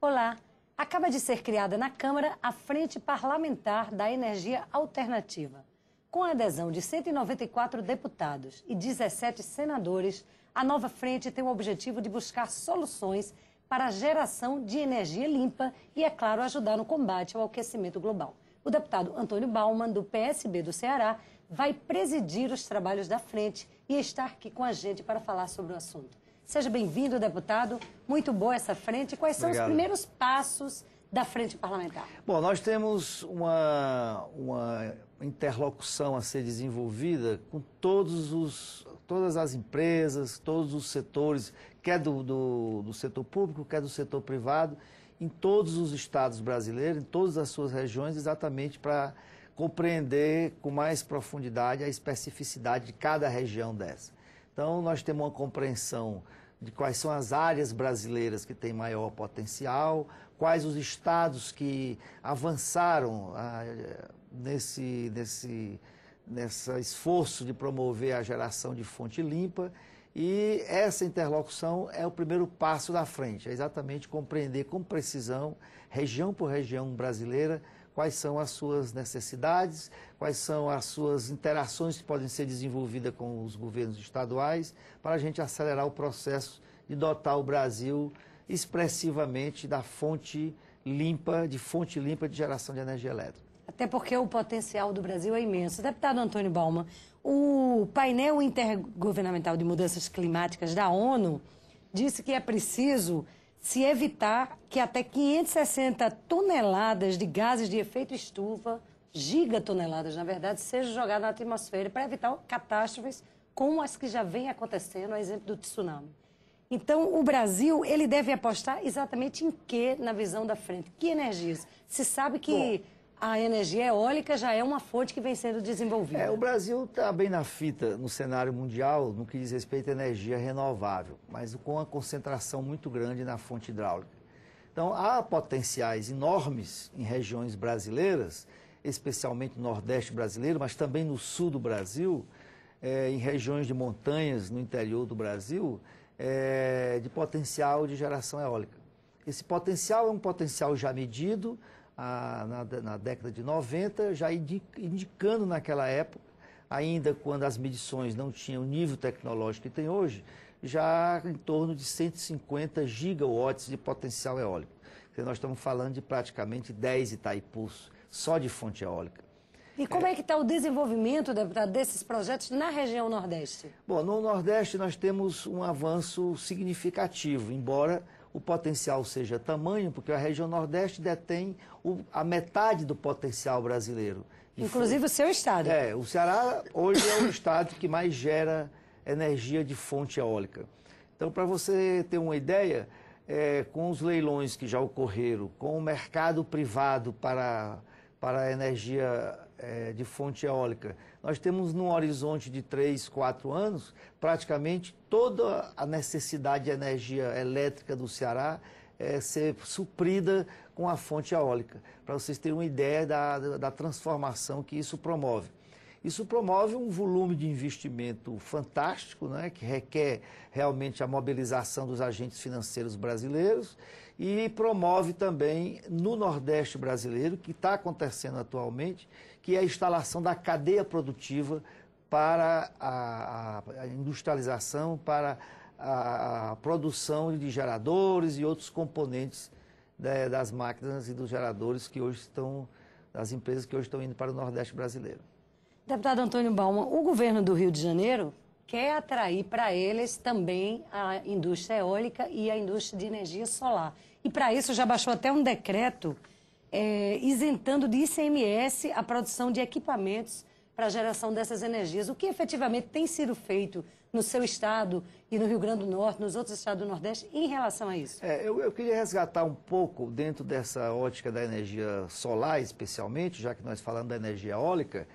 Olá! Acaba de ser criada na Câmara a Frente Parlamentar da Energia Alternativa. Com a adesão de 194 deputados e 17 senadores, a nova frente tem o objetivo de buscar soluções para a geração de energia limpa e, é claro, ajudar no combate ao aquecimento global. O deputado Antônio Bauman, do PSB do Ceará, vai presidir os trabalhos da frente e está aqui com a gente para falar sobre o assunto. Seja bem-vindo, deputado. Muito boa essa frente. Quais são os primeiros passos da frente parlamentar? Bom, nós temos uma interlocução a ser desenvolvida com todas as empresas, todos os setores, quer do setor público, quer do setor privado, em todos os estados brasileiros, em todas as suas regiões, exatamente para compreender com mais profundidade a especificidade de cada região dessa. Então, nós temos uma compreensão de quais são as áreas brasileiras que têm maior potencial, quais os estados que avançaram nesse esforço de promover a geração de fonte limpa. E essa interlocução é o primeiro passo da frente, é exatamente compreender com precisão, região por região brasileira, quais são as suas necessidades, quais são as suas interações que podem ser desenvolvidas com os governos estaduais, para a gente acelerar o processo de dotar o Brasil expressivamente da fonte limpa de geração de energia elétrica. Até porque o potencial do Brasil é imenso. Deputado Antônio Bauman, o painel intergovernamental de mudanças climáticas da ONU disse que é preciso se evitar que até 560 toneladas de gases de efeito estufa, gigatoneladas, na verdade, sejam jogadas na atmosfera para evitar catástrofes como as que já vêm acontecendo, a exemplo do tsunami. Então, o Brasil, ele deve apostar exatamente em quê na visão da frente? Que energias? Se sabe que a energia eólica já é uma fonte que vem sendo desenvolvida. O Brasil está bem na fita no cenário mundial no que diz respeito à energia renovável, mas com uma concentração muito grande na fonte hidráulica. Então, há potenciais enormes em regiões brasileiras, especialmente no Nordeste brasileiro, mas também no Sul do Brasil, em regiões de montanhas no interior do Brasil, de potencial de geração eólica. Esse potencial é um potencial já medido, na década de 90, já indicando naquela época, ainda quando as medições não tinham o nível tecnológico que tem hoje, já em torno de 150 gigawatts de potencial eólico. Então, nós estamos falando de praticamente 10 Itaipus, só de fonte eólica. E como é que está o desenvolvimento, deputado, desses projetos na região Nordeste? Bom, no Nordeste nós temos um avanço significativo, embora o potencial seja tamanho, porque a região Nordeste detém a metade do potencial brasileiro. Inclusive o seu estado. O Ceará hoje é o estado que mais gera energia de fonte eólica. Então, para você ter uma ideia, com os leilões que já ocorreram, com o mercado privado para a energia de fonte eólica, nós temos num horizonte de 3, 4 anos, praticamente toda a necessidade de energia elétrica do Ceará ser suprida com a fonte eólica, para vocês terem uma ideia da transformação que isso promove. Isso promove um volume de investimento fantástico, né, que requer realmente a mobilização dos agentes financeiros brasileiros e promove também no Nordeste brasileiro, que está acontecendo atualmente, que é a instalação da cadeia produtiva para a industrialização, para a produção de geradores e outros componentes das máquinas e dos geradores que hoje das empresas que hoje estão indo para o Nordeste brasileiro. Deputado Antônio Bauman, o governo do Rio de Janeiro quer atrair para eles também a indústria eólica e a indústria de energia solar. E para isso já baixou até um decreto isentando de ICMS a produção de equipamentos para a geração dessas energias. O que efetivamente tem sido feito no seu estado e no Rio Grande do Norte, nos outros estados do Nordeste, em relação a isso? Eu queria resgatar um pouco dentro dessa ótica da energia solar, especialmente, já que nós falamos da energia eólica,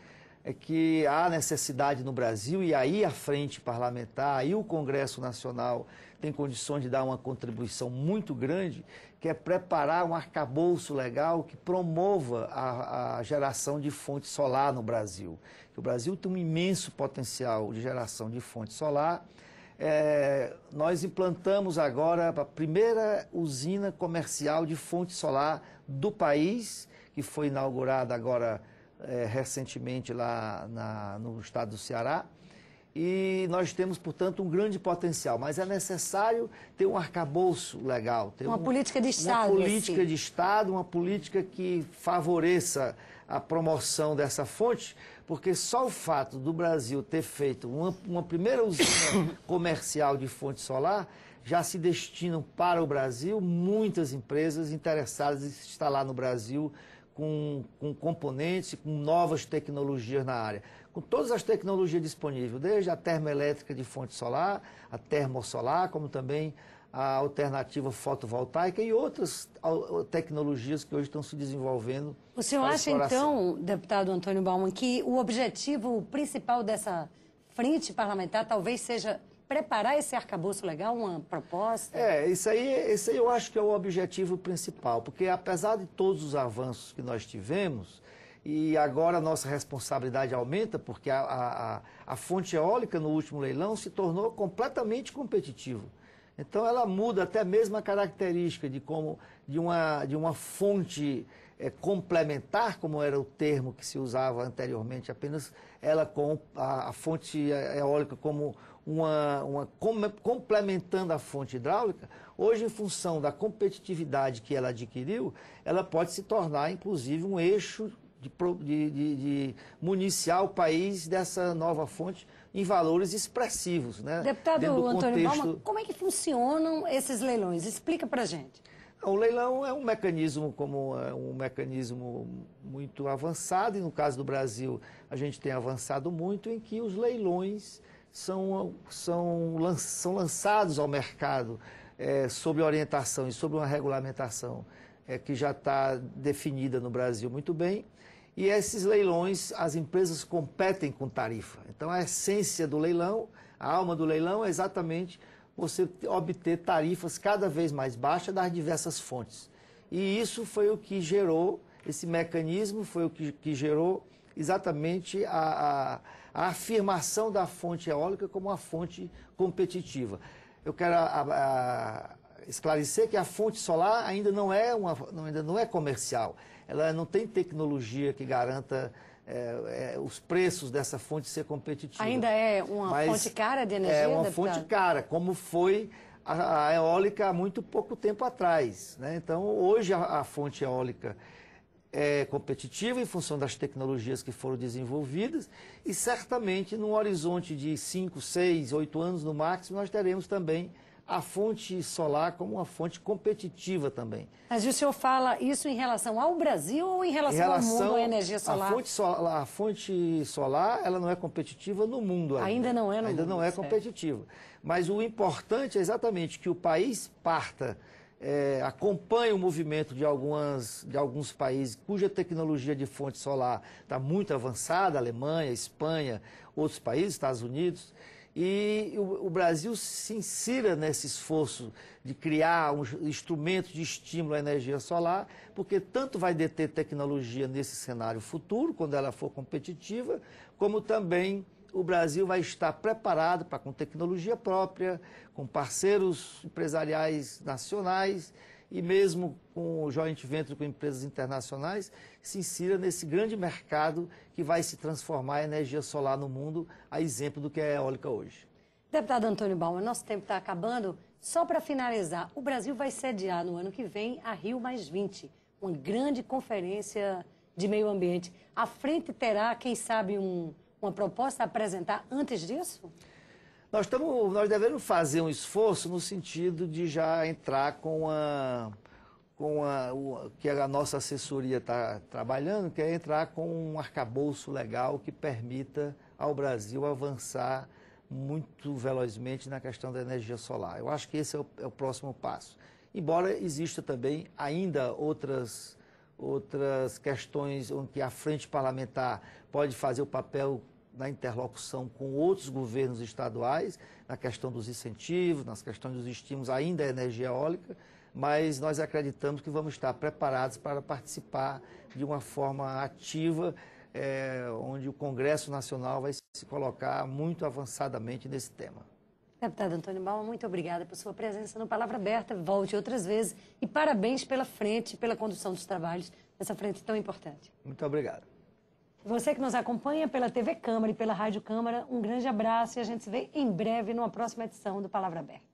é que há necessidade no Brasil, e aí a frente parlamentar, aí o Congresso Nacional tem condições de dar uma contribuição muito grande, que é preparar um arcabouço legal que promova a geração de fonte solar no Brasil. O Brasil tem um imenso potencial de geração de fonte solar, nós implantamos agora a primeira usina comercial de fonte solar do país, que foi inaugurada agora recentemente lá no estado do Ceará. E nós temos, portanto, um grande potencial, mas é necessário ter um arcabouço legal. Ter uma política de Estado. Uma política de Estado, uma política que favoreça a promoção dessa fonte, porque só o fato do Brasil ter feito uma primeira usina comercial de fonte solar, já se destinam para o Brasil muitas empresas interessadas em se instalar no Brasil com componentes, com novas tecnologias na área. Com todas as tecnologias disponíveis, desde a termoelétrica de fonte solar, a termosolar, como também a alternativa fotovoltaica e outras tecnologias que hoje estão se desenvolvendo. O senhor acha, então, deputado Antônio Baumann, que o objetivo principal dessa frente parlamentar talvez seja preparar esse arcabouço legal, uma proposta? Esse aí eu acho que é o objetivo principal, porque apesar de todos os avanços que nós tivemos, e agora a nossa responsabilidade aumenta, porque a fonte eólica no último leilão se tornou completamente competitiva. Então ela muda até mesmo a característica de uma fonte complementar, como era o termo que se usava anteriormente, apenas ela com a fonte eólica como complementando a fonte hidráulica. Hoje, em função da competitividade que ela adquiriu, ela pode se tornar, inclusive, um eixo de municiar o país dessa nova fonte em valores expressivos, né? Deputado Antônio Baumann, como é que funcionam esses leilões? Explica para a gente. O leilão é um mecanismo muito avançado, e no caso do Brasil a gente tem avançado muito, em que os leilões são lançados ao mercado sob orientação e sob uma regulamentação que já está definida no Brasil muito bem. E esses leilões, as empresas competem com tarifa. Então, a essência do leilão, a alma do leilão é exatamente você obter tarifas cada vez mais baixas das diversas fontes. E isso foi o que gerou, esse mecanismo foi o que gerou exatamente a afirmação da fonte eólica como uma fonte competitiva. Eu quero esclarecer que a fonte solar ainda não é comercial. Ela não tem tecnologia que garanta os preços dessa fonte ser competitiva. Ainda é uma fonte cara de energia, deputado? É uma deputado? fonte cara, como foi a eólica há muito pouco tempo atrás, né? Então, hoje a fonte eólica é competitiva em função das tecnologias que foram desenvolvidas e certamente num horizonte de 5, 6, 8 anos no máximo nós teremos também a fonte solar como uma fonte competitiva também. Mas o senhor fala isso em relação ao Brasil ou em relação ao mundo, à energia solar? A fonte solar, ela não é competitiva no mundo ainda. Ainda não é no mundo. Ainda não é competitiva. Mas o importante é exatamente que o país parta, acompanhe o movimento de alguns países cuja tecnologia de fonte solar está muito avançada, Alemanha, Espanha, outros países, Estados Unidos. E o Brasil se insira nesse esforço de criar um instrumento de estímulo à energia solar, porque tanto vai deter tecnologia nesse cenário futuro, quando ela for competitiva, como também o Brasil vai estar preparado para, com tecnologia própria, com parceiros empresariais nacionais e mesmo com o joint venture com empresas internacionais, se insira nesse grande mercado que vai se transformar a energia solar no mundo, a exemplo do que é a eólica hoje. Deputado Antônio Baumann, nosso tempo está acabando. Só para finalizar, o Brasil vai sediar no ano que vem a Rio+20, uma grande conferência de meio ambiente. A frente terá, quem sabe, uma proposta a apresentar antes disso? Nós devemos fazer um esforço no sentido de já entrar que a nossa assessoria está trabalhando, que é entrar com um arcabouço legal que permita ao Brasil avançar muito velozmente na questão da energia solar. Eu acho que esse é o próximo passo. Embora exista também ainda outras questões onde a frente parlamentar pode fazer o papel na interlocução com outros governos estaduais, na questão dos incentivos, nas questões dos estímulos ainda à energia eólica, mas nós acreditamos que vamos estar preparados para participar de uma forma ativa, onde o Congresso Nacional vai se colocar muito avançadamente nesse tema. Deputado Antônio Balma, muito obrigada por sua presença no Palavra Aberta. Volte outras vezes e parabéns pela frente, pela condução dos trabalhos nessa frente tão importante. Muito obrigado. Você que nos acompanha pela TV Câmara e pela Rádio Câmara, um grande abraço e a gente se vê em breve numa próxima edição do Palavra Aberta.